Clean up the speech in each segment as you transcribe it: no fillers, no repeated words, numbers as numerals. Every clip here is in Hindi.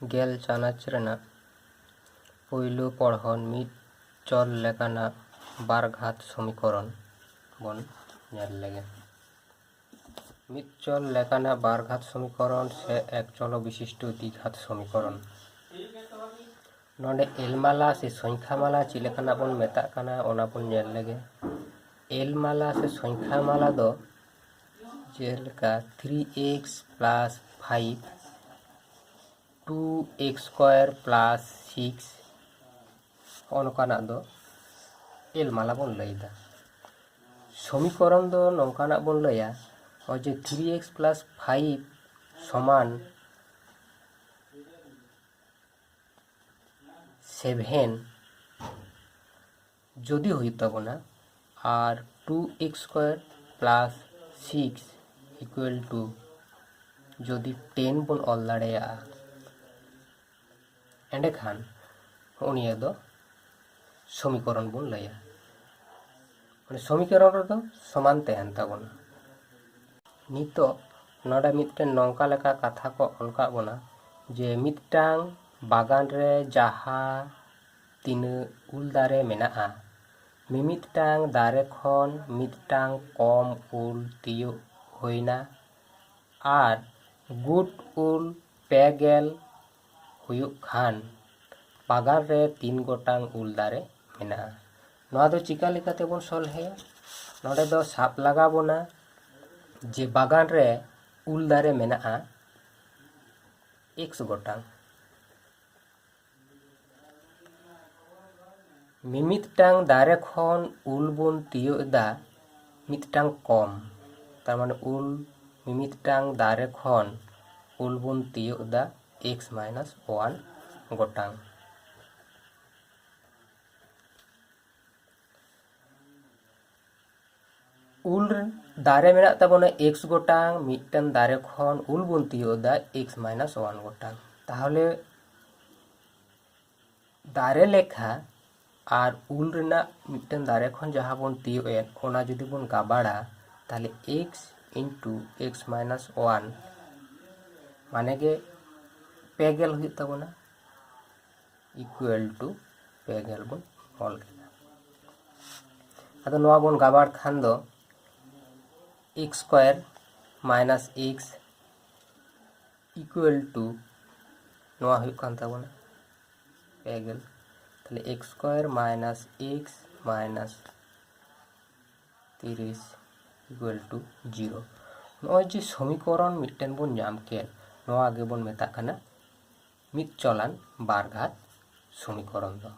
गेल चानाच रेना पहलू पढ़न मिद चल लेकाना बार घात समीकरण बन नेल लेगे। मिद चल लेकाना बार घात समीकरण से एक चल विशिष्ट द्विघात समीकरण नोडे एलमाला से संख्यामाला चिलेकाना बन मेताकाना ओना बन नेल लेगे। एलमाला से संख्यामाला दो जेलका 3x + 5 2x² + 6 दो एलमाला बन लैदा। समीकरण दो नौकाना बन लैया और जे 3x + 5 समान 7 जदि हुई तबना और 2x² + 6 = जदि 10 बन ऑल दाड़ेया एंडे खान उनिया दो समीकरण बन लैया। समीकरण रो समान तहन ताबोना। नितो नोडे मिदटेन नौका लेका कथा को अलका बोना जे मिदटांग बागान रे जहा तीना उल दारे मेनाआ मिमिदटांग दारे खन मिदटांग कम उल तियो होइना और गुड उल 2 हुयुग खान बागान रे 3 गोटांग उल दारे मेनाआ। नोआ दो चिका लेकाते बोन सलहेया नोडे दो साब लगा बोना जे बागान रे उल दारे मेनाआ x गोटांग मिमिदटांग दारे खन उल बोन तियोदा मिदटांग कम तार माने उल मिमिदटांग दारे खन उल बोन तियोदा x - 1 गोटांग। उल दारे मेना ताबोना x गोटांग मिदटांग दारे खन उल बोन तियोदा x - 1 गोटांग। ताहले दारे लेखा और उल रेना मिदटांग दारे खन जहाँ बोन तियोएन ओना जुदी बोन गाबाड़ा ताहले x * x - 1 माने गे 2 हुई ताबोना = 2 बोन ऑल केदा। आदो नोआ बोन गाबाड़ खान दो x² - x = नोआ हुई कान ताबोना 2 ताहले x² - x - 30 = 0। नोआ जे समीकरण मिदटेन बोन नाम के नोआ आगे बोन मेता काना मिद चलान बार घात समीकरण दो।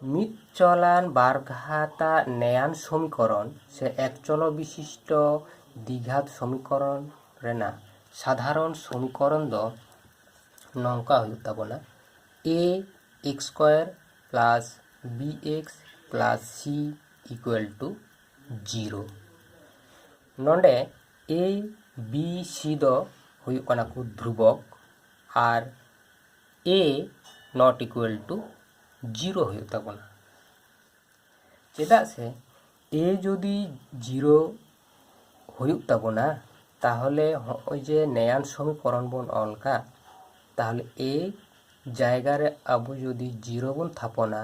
मिद चलान बार घाता नेयान समीकरण से एक चलो विशिष्ट द्विघात समीकरण रेना साधारण समीकरण दो नौका हुई ताबोना ax² + bx + c = 0। नोंडे a b c दो हुई काना को ध्रुवक और a ≠ 0 हुई ताबोना। चेदा से a जदि 0 हुई ताबोना ताहले होय जे नेयान समीकरण बोन अलका ताहले a जायगा रे आबो जदि 0 बोन थापोना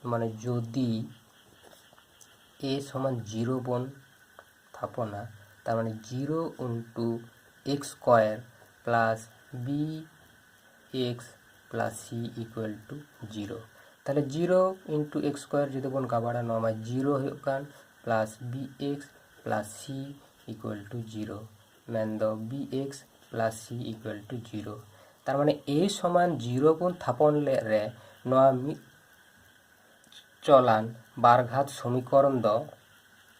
माने जदि a = 0 बोन थापोना तार माने 0 * x² + bx + c = 0। ताहले 0 * x² जदि बोन गाबाड़ा नोआ मा 0 हुयुग कान प्लस bx + c = 0 मेनदो bx + c = 0। तार माने a = 0 बोन थापन ले रे नोआ मिद चलान बार घात समीकरण दो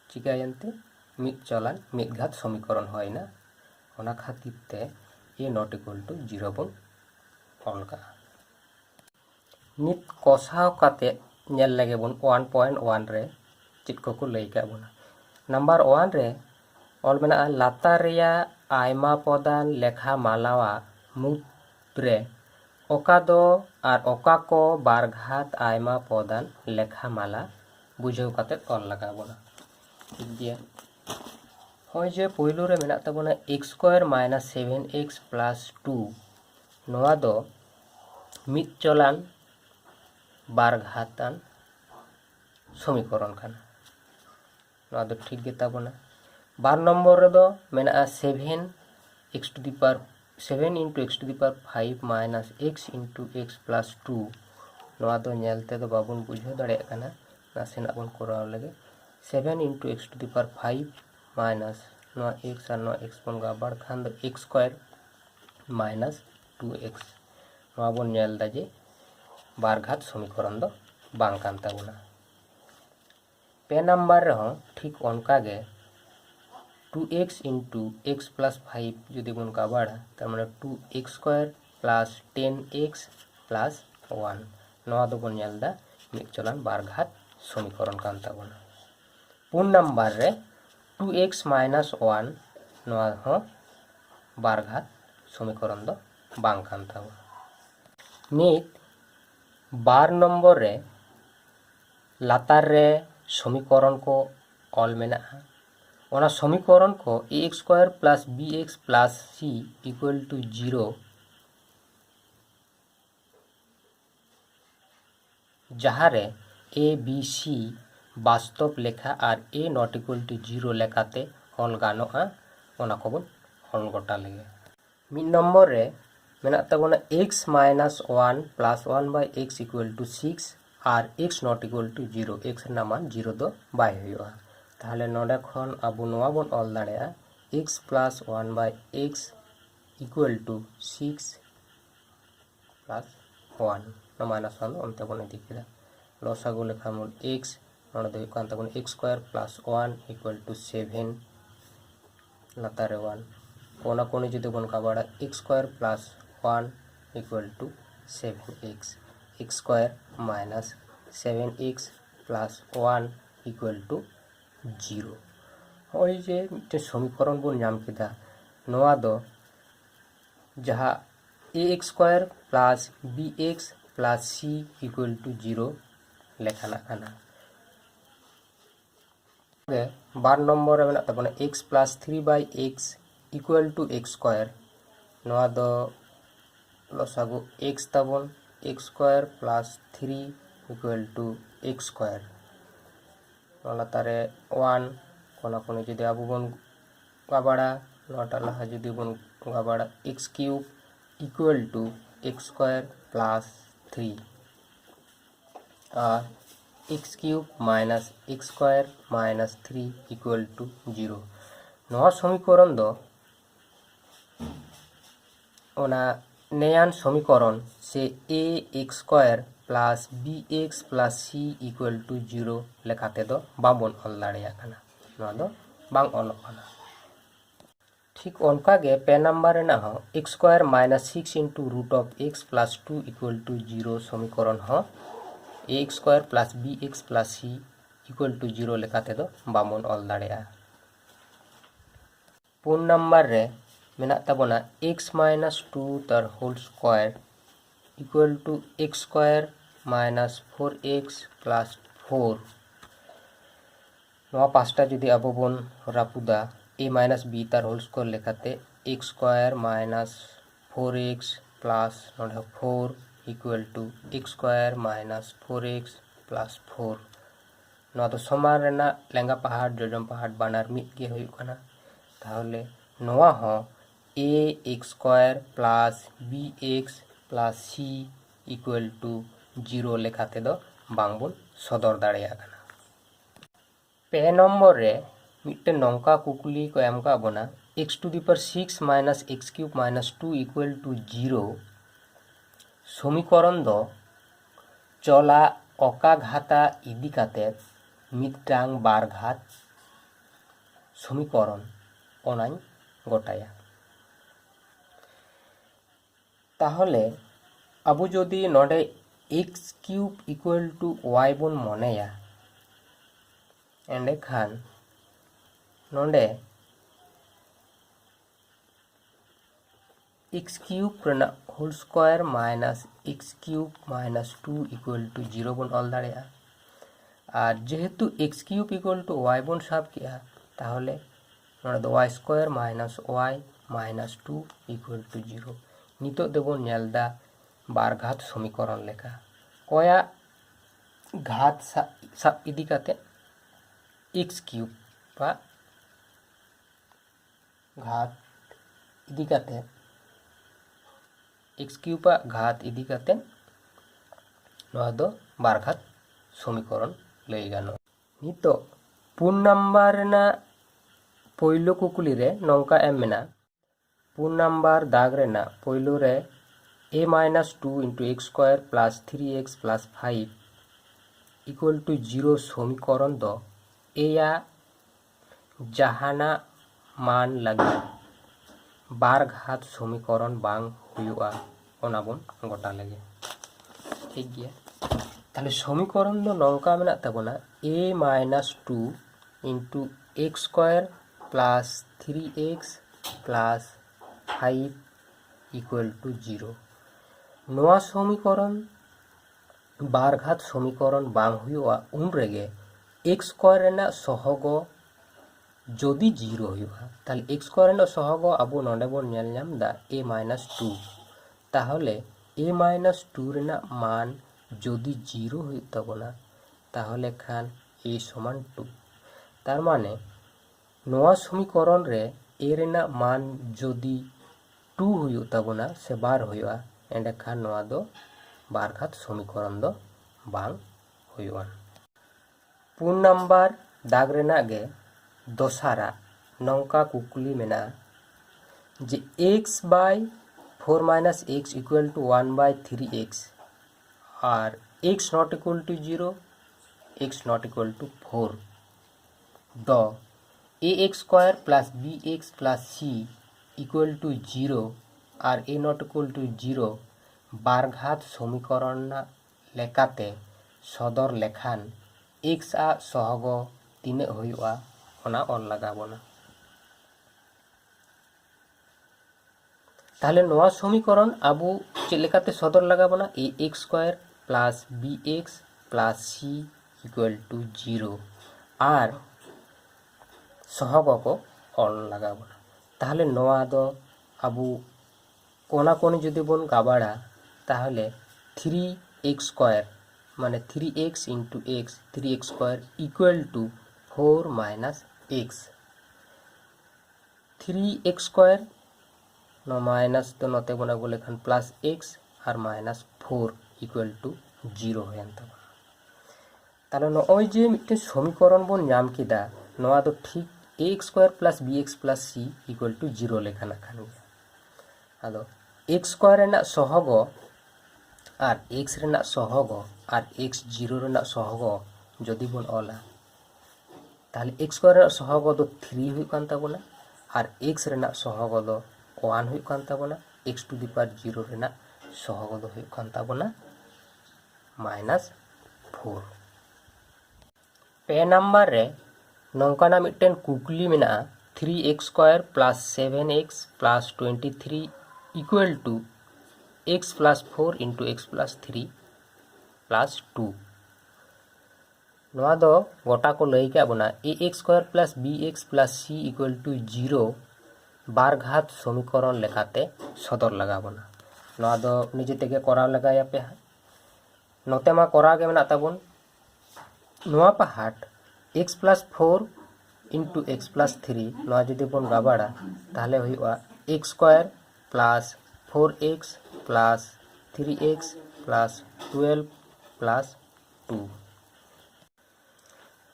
चिकायनते मिद चलान मिद घात समीकरण होयना ओना खातिर ते a ≠ 0 बोन अलका। नित कोसाव काते नेल लगे बोन 1.1 रे चित को लई का बोना। नंबर 1 रे ऑल मेना लातार रेया आयमा पदान लेखा मालावा मुद रे ओका दो और ओका को बार घात आयमा पदान लेखा माला बुझाव काते ऑल लगा बोना। ठीक गया होय जे पहलू रे मेना ताबोना x² - 7x + 2 नोआ दो मिद चलान बार घातान समीकरण काना नोआ दो ठीक गे ताबोना। 12 नम्बर रे दो मेना 7 x to the power 7 into x to the power 5 minus x into x plus 2 नोआ दो नेलते दो बाबुन बुझो दाड़े काना नासेना बन कराव लगे 7 into x to the power 5 minus नोआ x और नोआ x बन गाबाड़ खान दो x स्क्वायर माइनस 2x नोआ बन नेल दा जे बार घात समीकरण दो बांग कान ताबोना। पे नंबर रे हो ठीक ओनका गे 2x इंटू x प्लस 5 जुदी बन गाबाड़ा तार माने 2x square plus 10x plus 1 नोआ दो बन नेल दा मिद चलान बार घात समीकरण कान ताबोना। 4 नंबर रे 2x माइनस 1 नोआ हो बार घात समीकरण दो बांग कान ताबोना। नित 12 नंबर रे लातार रे समीकरण को ऑल मेना ओना समीकरण को ax square plus bx plus c equal to 0 जहाँ रे a b c वास्तव लेखा और a नॉट इक्वल टू 0 लेखाते हल गानोआ ओना को बन हल गोटा लगे। मिड नंबर रे मेना ताबोना x minus 1 plus 1 by x equal to 6 और x not equal to 0 x ना मान 0 दो बाय हुआ ताहले नोडे खन आबो नोआ बन ऑल दाड़ेया x plus 1 by x equal to 6 plus 1 ना माइनस 1 ओनते बन इदी केदा लसागु लेखा मोल x नोडे दो कान ताबोन x square plus 1 equal to 7 लातारे 1 कोना कोनी जुदी बन काबाड़ा x square plus 1 equal to 7x x square minus 7x plus 1 equal to 0 ओई जे मिटे समीकरण बन नाम केदा नोआ दो जहाँ ax square plus bx plus c equal to 0 लेखाना काना। 12 नंबर रे मेना ताबोना x plus 3 by x equal to x square नोआ दो लसागु x ताबोन x square plus 3 equal to x square लातारे 1 कोना कोनी जुदी आबो बन गाबाड़ा नोटा लहा जुदी बन गाबाड़ा x cube equal to x square plus 3 और x cube minus x square minus 3 equal to 0 नोआ समीकरण दो ओना नयान समीकरण से ax square plus bx plus c equal to 0 लेखाते दो बाबन ऑल दाड़ेया काना नोआ दो बांग ऑल काना। ठीक ओनका गे पे नंबर रे ना हो x square minus 6 into root of x plus 2 equal to 0 समीकरण हो ax square plus bx plus c equal to 0 लेखाते दो बाबन ऑल दाड़ेया। 4 नंबर रे मेना ताबोना x माइनस 2 तार whole square equal to x square minus 4x plus 4 नोआ पाँचटा जुदी आबो बन रापुदा a माइनस b तार होल स्क्वायर लेखाते x square minus 4x plus 4 equal to x square minus 4x plus 4 नोआ तो समान रेना लेंगा पहाड़ जोजम पहाड़ बानार मिद गे हुई काना ताहले नोआ हो ax square plus bx plus c equal to 0 लेखाते दो बांगबन सदर दाड़ेया काना। पे नंबर रे मिट्टे नौका कुकली को एम का बना x टू दी पर 6 minus x cube minus 2 equal to 0 समीकरण दो चला अका घाता इदी काते मिदटांग बार घात समीकरण ओनाई गोटाया ताहले आबो जोदी नोडे x cube equal to y बन मनेया एंडे खान नोडे x क्यूब रेना whole square minus x cube minus 2 equal to 0 बन ऑल दाड़ेया और जेहेतु x cube equal to y बन साब किया ताहले नोडे दो y square minus 2 equal to 0 नितो देबोन नेलदा बार घात समीकरण लेखा कोया घात साब इदी काते एक्स क्यूब बा घात इदी काते एक्स क्यूब घात इदी काते नोआ दो बार घात समीकरण लई गानो नितो 4 नंबर ना पहिलो कुकुली रे नौका एम मेना 4 नंबर दाग रेना पहिलो रे a minus 2 into x square plus 3x plus 5 equal to 0 समीकरण दो एया जहाना मान लगे बार घात समीकरण बांग हुआ ओना बोन गोटा लगे ठीक गया ताहले समीकरण दो नौका मेना ताबोना a minus 2 into x square plus 3x plus 5 equal to 0 नोआ समीकरण बार घात समीकरण बांग हुआ उन रेगे एक्स स्क्वायर रेना सहग जदि 0 हुआ ताहले एक्स स्क्वायर रेना सहग आबो नोंडे बोन नेल नाम दा a माइनस 2 ताहले a माइनस 2 रेना मान जदि 0 हुई ताबोना ताहले खान a समान 2 तार माने नोआ समीकरण रे a रेना मान जदि 2 हुई ताबोना से बार हुआ एंडे खान नोआ दो बार घात समीकरण दो बांग हुआ 4 नंबर दाग रेना गे दोसारा नौका कुकुली मेना जे x by 4 minus x equal to 1 by 3x और x not equal to 0 x not equal to 4 दो ax square plus bx plus c equal to 0 और a नॉट इक्वल टू 0 बार घात समीकरण लेकाते सदर लेखान x आ सहग तीन हुआ ओना ऑल लगाबोना ताहले नोआ समीकरण आबो चेक लेकाते सदर लगाबोना ax square plus bx plus c equal to 0 और सहग को ऑल लगाबोना ताहले नोआ दो आबो कोना कोनी जदि बोन गाबाड़ा ताहले 3x स्क्वायर माने 3x into x 3x square equal to 4 minus x 3x square नो माइनस तो नोते बना बोले खान प्लस x और माइनस 4 इक्वल टू 0 होयन तबा ताहले नोय जे मिटे समीकरण बोन नाम किदा नोआ दो ठीक ax square plus bx plus c equal to 0 लेखाना खान गया आदो x स्क्वायर रेना सहग और x रेना सहग और x 0 रेना सहग जदि बोन ऑला ताहले x स्क्वायर रेना सहग दो 3 हुई कान ताबोना और x रेना सहग दो 1 हुई कान ताबोना x टू द पावर 0 रेना सहग दो हुई कान ताबोना माइनस 4 पे नंबर रे नौकाना मिटन कुकली मेना 3x square plus 7x plus 23 equal to x plus 4 into x plus 3 plus 2 नोआ दो गोटा को लई के बोना ax square plus bx plus c equal to 0 बार घात समीकरण लेकाते सदर लगा बोना नोआ दो निजे तेगे कराव लगाया पे नोते मा कराव के मेना ताबोन नोआ पाहाट x plus 4 into x plus 3 नोआ जदि बोन गाबाड़ा ताहले हुआ x square plus 4x plus 3x plus 12 plus 2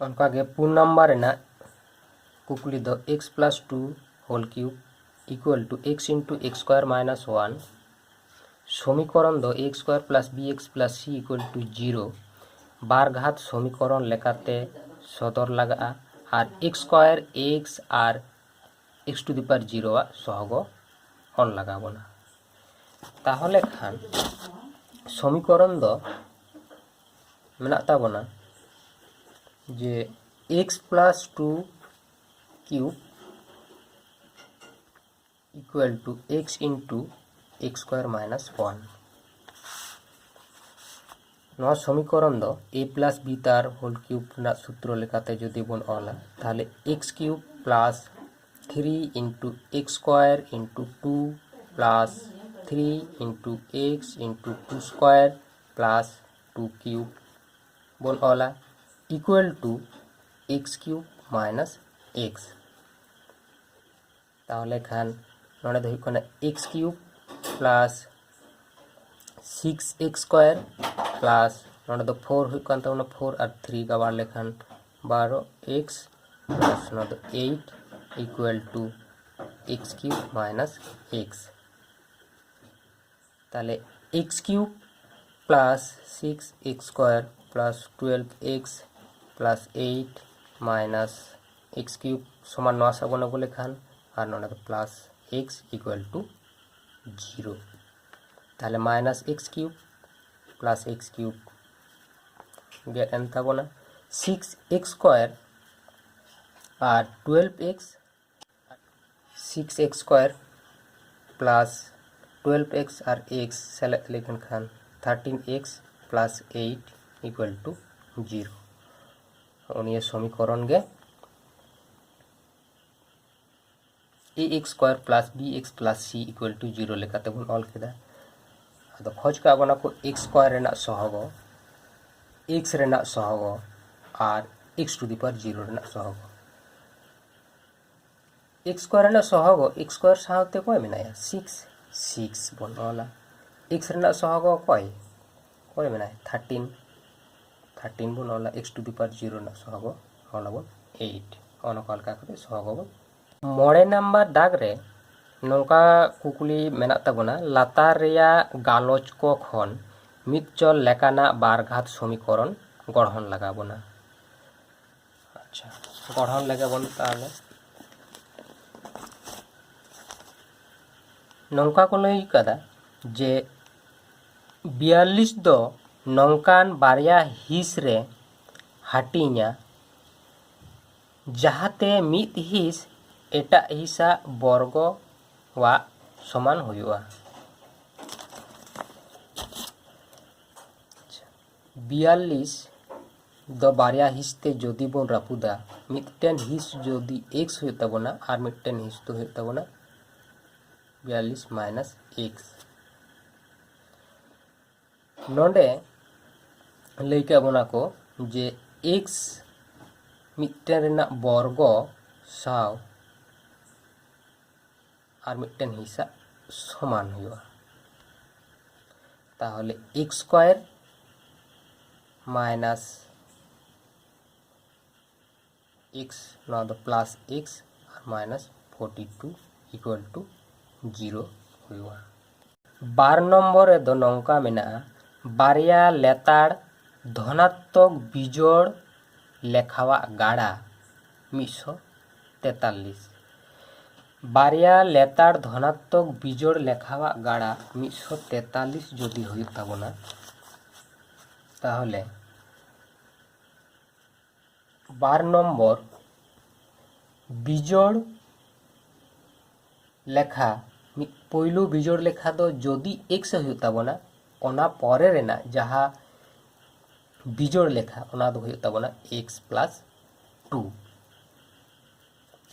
उनका गे 4 नंबर ना कुकुली दो x plus 2 whole cube equal to x into x square minus 1 समीकरण दो x square plus bx plus c equal to 0 बार घात समीकरण लेकाते सदर लगा और x स्क्वायर x और x टू द पावर 0 सहग ऑन लगाबोना ताहले खान समीकरण दो मेना ताबोना जे x plus 2 cube equal to x into x square minus 1 नोआ समीकरण दो a प्लस b तार होल क्यूब ना सूत्र लेकाते जदि बोन ऑला ताहले x cube plus 3 into x square into 2 plus 3 into x into 2 square plus 2 cube बन ऑला equal to x cube minus x ताहले खान नोडे दो हुई x cube plus 6x square plus नोडे दो 4 हुई 4 और 3 गवार लेखान 12x प्लस नोडे 8 equal to x cube minus x ताहले x cube plus 6x square plus 12x plus 8 minus x cube समान नवा सबन बोले खान और नोडे दो प्लस एक्स इक्वल टू 0 ताहले minus x cube plus x cube गेट एन ताबोना 6x स्क्वायर और 12x 6x square plus 12x और x सेलेक्ट लेखन Khan 13x plus 8 equal to 0 उन समीकरण गे ax square plus bx plus c equal to 0 लेकाते बन ऑल केदा अदो खोज का बना को x स्क्वायर रेना सहग x रेना सहग और x टू द पावर 0 रेना सहग x स्क्वायर रेना सहग x स्क्वायर साथे कोय मेनाया 6 बन ऑला x रेना सहग कोय मेनाया 13 बन ऑला x टू द पावर 0 रेना सहग ऑला बन 8 ऑन कॉल का करे सहग बन मोड़े नंबर दाग रे नौका कुकुली मेना तबना लातार रेया गालोच को खन मितचल लेकाना बारघात समीकरण गढ़न लगा बना अच्छा गढ़न लगा बन ताले नौका को लई कदा जे 42 दो नौकान बारिया हिस रे हाटिया जहाते मित हिस एटा हिस्सा वर्ग वा समान हुआ 42 दो बारिया हिस्ते जोदी बन रापुदा मिटटेन हिस जोदी x हुई तबना और मिटटेन हिस तो हुई तबना 42 माइनस x नोडे लैका बना को जे x मिटटेन रेना वर्ग साव और मिटटेन हिस्सा समान हुआ ताहले x स्क्वायर माइनस x ना दो प्लस x और माइनस 42 इक्वल टू 0 हुआ 12 नम्बर दो नौका मेना बारिया लेताड़ धनात्मक बिजोड़ लेखावा गाड़ा 143 बारिया लेताड़ धनात्मक बिजोड़ लेखावा गाड़ा 143 जोदी हुई ताबना ताहले 12 नम्बर बिजोड़ लेखा पहिलो बिजोड़ लेखा दो जोदी x हुई ताबना ओना परे रेना जहा बिजोड़ लेखा ओना दो हुई ताबना x प्लस 2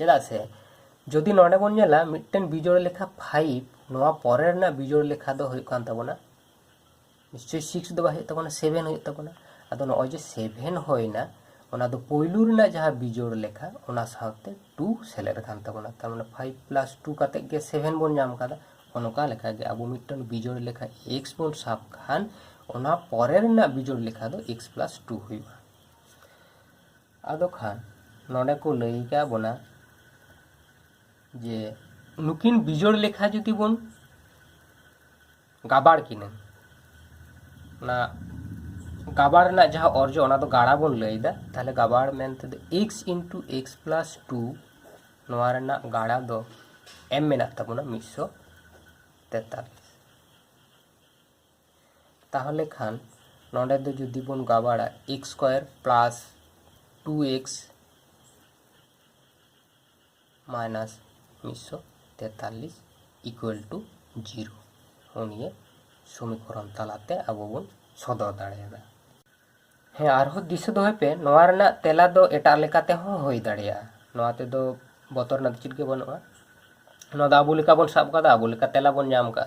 चेदा से जोदी नोडे बन नेला मिटटेन बिजोड़ लेखा 5 नोआ परे रेना बिजोड़ लेखा दो हुई कान ताबना निश्चय 6 दो हुई ताबना 7 हुई ताबना अदो नोय जे 7 होइना ओना दो पहिलू रेना जहा बिजोड़ लेखा ओना साथे 2 सेलेक्ट कान ताबना तार 5 प्लस 2 काते गे 7 बन नाम कादा ओनका लेखा गे अब मिटटेन बिजोड़ लेखा x बन साब खान ओना परे रेना बिजोड़ लेखा दो x प्लस 2 हुईबा आदो खान नोडे को लईका बना जे नुकिन बिजोड़ लेखा जुदी बन गाबाड़ किने ना गाबाड़ ना जहाँ अर्जो ओना दो गाड़ा बन लईदा ताहले गाबाड़ मेनते दो x इंटू x प्लस 2 नोआ रेना गाड़ा दो m मेना ताबना 143 ताहले खान नोडे दो जुदी बन गाबाड़ा x square plus 2x minus 143 equal to 0 उनिए समीकरण तालाते आबो बन सदर दाड़ेया हे आरहो दिशा दो पे नोआ रेना तेला दो एटा लेकाते हो होई दाड़ेया नोआ ते दो बतर ना चिट के बनवा नोदा आबो लेका बन साब कादा आबो लेका तेला बन जाम का